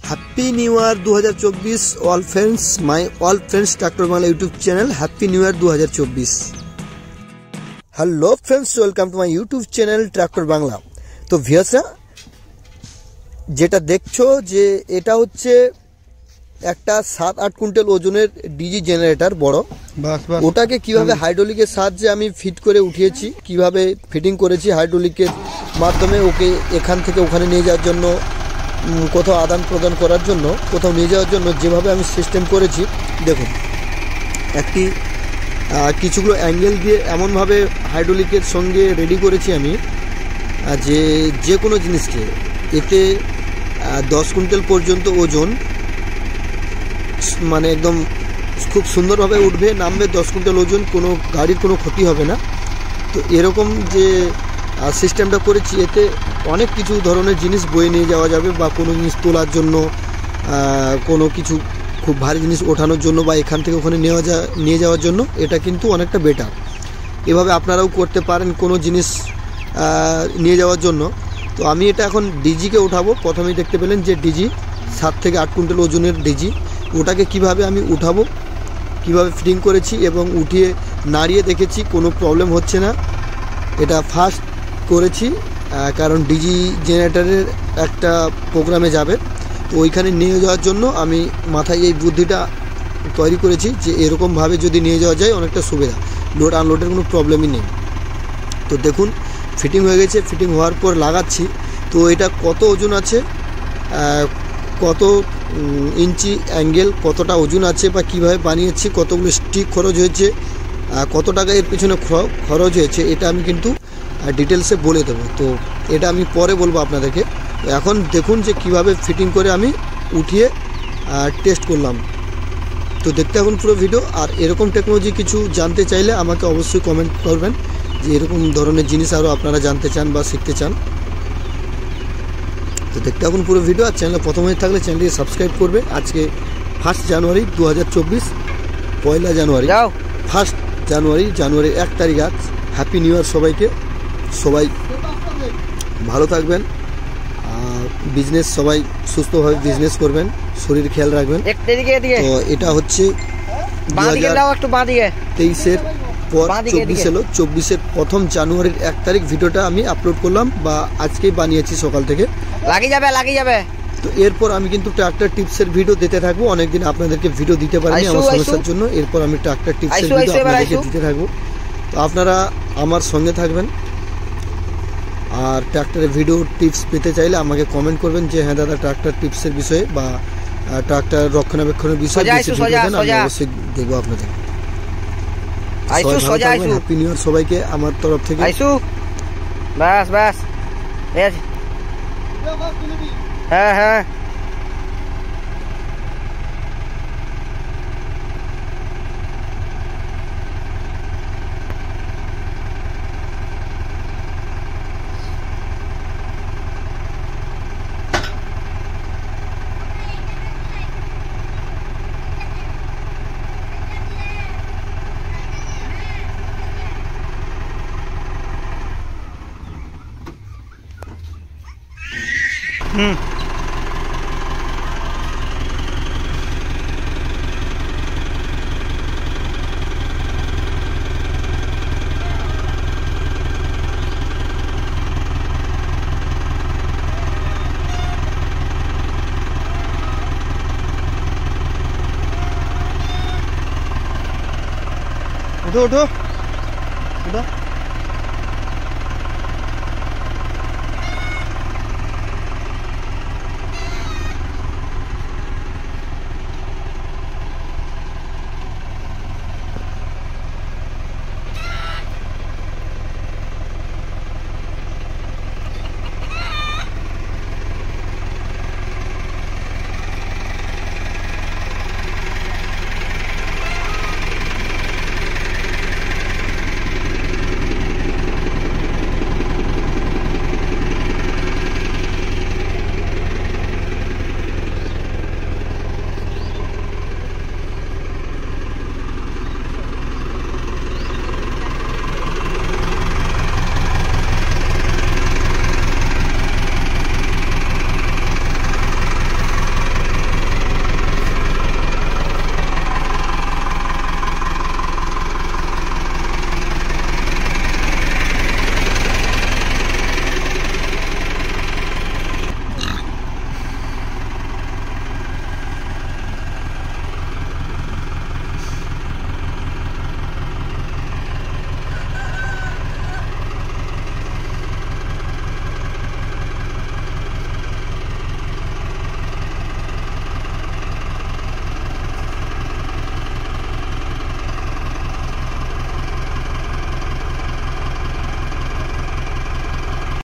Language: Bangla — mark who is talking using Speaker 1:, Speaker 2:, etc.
Speaker 1: Happy new year 2024 all friends, my all friends tractor Bangla YouTube channel. Happy new year 2024। Hello friends, welcome to my YouTube channel tractor Bangla. তো ভিউয়ার্সরা, যেটা দেখছো যে এটা হচ্ছে একটা 7-8 কুইন্টাল ওজনের ডিজি জেনারেটর বড়। ওটাকে কিভাবে হাইড্রোলিকের সাহায্যে আমি ফিট করে উঠিয়েছি, কিভাবে ফিটিং করেছি হাইড্রোলিকের মাধ্যমে, ওকে এখান থেকে ওখানে নিয়ে যাওয়ার জন্য, কোথাও আদান প্রদান করার জন্য, কোথাও নিয়ে যাওয়ার জন্য যেভাবে আমি সিস্টেম করেছি দেখুন। একটি কিছুগুলো অ্যাঙ্গেল দিয়ে এমনভাবে হাইড্রোলিকের সঙ্গে রেডি করেছি আমি যে কোনো জিনিসকে, এতে 10 কুইন্টাল পর্যন্ত ওজন, মানে একদম খুব সুন্দরভাবে উঠবে, নামবে। 10 কুইন্টাল ওজন, কোনো গাড়ির কোনো ক্ষতি হবে না। তো এরকম যে সিস্টেমটা করেছি, এতে অনেক কিছু ধরনের জিনিস বয়ে নিয়ে যাওয়া যাবে, বা কোনো জিনিস তোলার জন্য, কোনো কিছু খুব ভারী জিনিস ওঠানোর জন্য, বা এখান থেকে ওখানে নিয়ে যাওয়ার জন্য এটা কিন্তু অনেকটা বেটার। এভাবে আপনারাও করতে পারেন কোনো জিনিস নিয়ে যাওয়ার জন্য। তো আমি এটা এখন ডিজিকে উঠাবো। প্রথমেই দেখতে পেলেন যে ডিজি 7 থেকে 8 কুইন্টাল ওজনের ডিজি, ওটাকে কিভাবে আমি উঠাবো, কিভাবে ফিটিং করেছি এবং উঠিয়ে নাড়িয়ে দেখেছি, কোনো প্রবলেম হচ্ছে না। এটা ফার্স্ট করেছি, কারণ ডিজি জেনারেটরের একটা প্রোগ্রামে যাবে, তো ওইখানে নিয়ে যাওয়ার জন্য আমি মাথায় এই বুদ্ধিটা তৈরি করেছি যে এরকমভাবে যদি নিয়ে যাওয়া যায় অনেকটা সুবিধা, লোড আনলোডের কোনো প্রবলেমই নেই। তো দেখুন, ফিটিং হয়ে গেছে। ফিটিং হওয়ার পর লাগাচ্ছি। তো এটা কত ওজন আছে, কত ইঞ্চি অ্যাঙ্গেল, কতটা ওজন আছে, বা কীভাবে বানিয়েছি, কতগুলো স্টিক খরচ হয়েছে, কত টাকা এর পিছনে খরচ হয়েছে, এটা আমি কিন্তু ডিটেলসে বলে দেবো। তো এটা আমি পরে বলবো আপনাদেরকে। এখন দেখুন যে কিভাবে ফিটিং করে আমি উঠিয়ে টেস্ট করলাম। তো দেখতে এখন পুরো ভিডিও। আর এরকম টেকনোলজি কিছু জানতে চাইলে আমাকে অবশ্যই কমেন্ট করবেন যে এরকম ধরনের জিনিস আরও আপনারা জানতে চান বা শিখতে চান। তো দেখতে এখন পুরো ভিডিও। আর চ্যানেলে প্রথম হয়ে থাকলে চ্যানেলটিকে সাবস্ক্রাইব করবে। আজকে 1 জানুয়ারি 2024, 1 জানুয়ারি, 1 জানুয়ারি, জানুয়ারির 1 তারিখ আজ। হ্যাপি নিউ ইয়ার সবাইকে। সবাই ভালো থাকবেন, বিজনেস সবাই সুস্থভাবে বিজনেস করবেন, শরীর খেয়াল রাখবেন। তো এটা হচ্ছে 2023-এর পর 24 এলো। 24-এর 1 জানুয়ারির 1 তারিখ ভিডিওটা আমি আপলোড করলাম, বা আজকেই বানিয়েছি সকাল থেকে। লাগিয়ে যাবে। তো এরপর আমি কিন্তু ট্রাক্টর টিপসের ভিডিও দিতে থাকবো। অনেকদিন আপনাদেরকে ভিডিও দিতে পারিনি আমার সমস্যার জন্য। এরপর আমি ট্রাক্টর টিপসের ভিডিও আপনাদেরকে দিতে থাকবো। তো আপনারা আমার সঙ্গে থাকবেন। আর ট্রাক্টরের ভিডিও টিপস পেতে চাইলে আমাকে কমেন্ট করবেন যে হ্যাঁ দাদা, ট্রাক্টর টিপসের বিষয়ে বা ট্রাক্টর রক্ষণাবেক্ষণের বিষয়ে আমি অবশ্যই দেখবো আপনাদের। হ্যাপি নিউ ইয়ার সবাইকে আমার তরফ থেকে।
Speaker 2: হ্যাঁ
Speaker 1: উঠো।